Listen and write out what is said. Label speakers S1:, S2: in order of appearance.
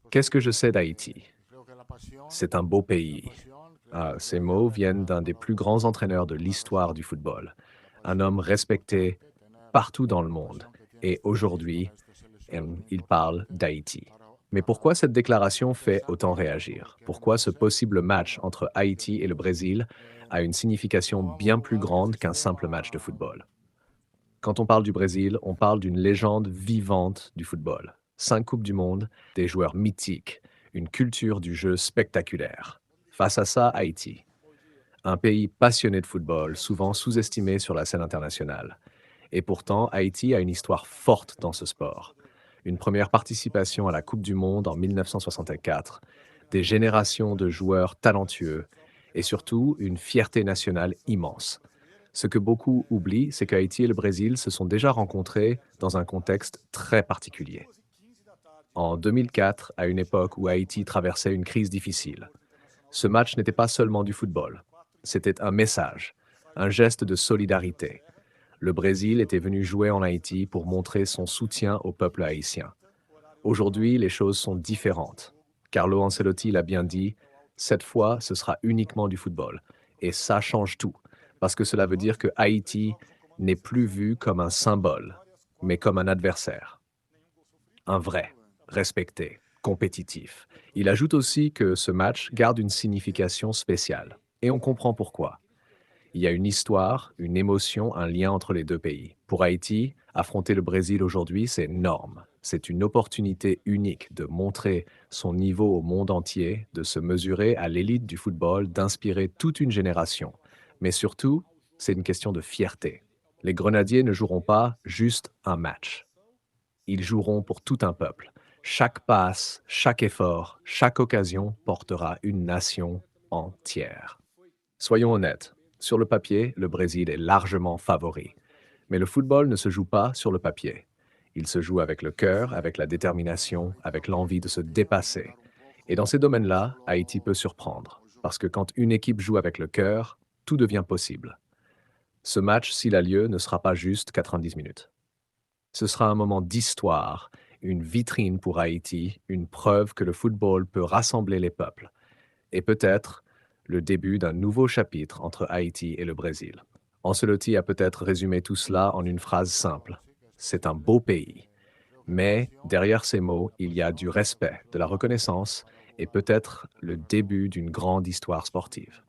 S1: Qu'est-ce que je sais d'Haïti? C'est un beau pays. Ces mots viennent d'un des plus grands entraîneurs de l'histoire du football, un homme respecté partout dans le monde. Et aujourd'hui, il parle d'Haïti. Mais pourquoi cette déclaration fait autant réagir? Pourquoi ce possible match entre Haïti et le Brésil a une signification bien plus grande qu'un simple match de football? Quand on parle du Brésil, on parle d'une légende vivante du football. 5 Coupes du Monde, des joueurs mythiques, une culture du jeu spectaculaire. Face à ça, Haïti, un pays passionné de football, souvent sous-estimé sur la scène internationale. Et pourtant, Haïti a une histoire forte dans ce sport. Une première participation à la Coupe du Monde en 1964, des générations de joueurs talentueux et surtout une fierté nationale immense. Ce que beaucoup oublient, c'est qu'Haïti et le Brésil se sont déjà rencontrés dans un contexte très particulier. En 2004, à une époque où Haïti traversait une crise difficile. Ce match n'était pas seulement du football, c'était un message, un geste de solidarité. Le Brésil était venu jouer en Haïti pour montrer son soutien au peuple haïtien. Aujourd'hui, les choses sont différentes. Carlo Ancelotti l'a bien dit, cette fois, ce sera uniquement du football. Et ça change tout, parce que cela veut dire que Haïti n'est plus vu comme un symbole, mais comme un adversaire. Un vrai, respecté, compétitif. Il ajoute aussi que ce match garde une signification spéciale. Et on comprend pourquoi. Il y a une histoire, une émotion, un lien entre les deux pays. Pour Haïti, affronter le Brésil aujourd'hui, c'est énorme. C'est une opportunité unique de montrer son niveau au monde entier, de se mesurer à l'élite du football, d'inspirer toute une génération. Mais surtout, c'est une question de fierté. Les Grenadiers ne joueront pas juste un match. Ils joueront pour tout un peuple. Chaque passe, chaque effort, chaque occasion portera une nation entière. Soyons honnêtes, sur le papier, le Brésil est largement favori. Mais le football ne se joue pas sur le papier. Il se joue avec le cœur, avec la détermination, avec l'envie de se dépasser. Et dans ces domaines-là, Haïti peut surprendre. Parce que quand une équipe joue avec le cœur, tout devient possible. Ce match, s'il a lieu, ne sera pas juste 90 minutes. Ce sera un moment d'histoire, une vitrine pour Haïti, une preuve que le football peut rassembler les peuples. Et peut-être le début d'un nouveau chapitre entre Haïti et le Brésil. Ancelotti a peut-être résumé tout cela en une phrase simple. C'est un beau pays. Mais derrière ces mots, il y a du respect, de la reconnaissance et peut-être le début d'une grande histoire sportive.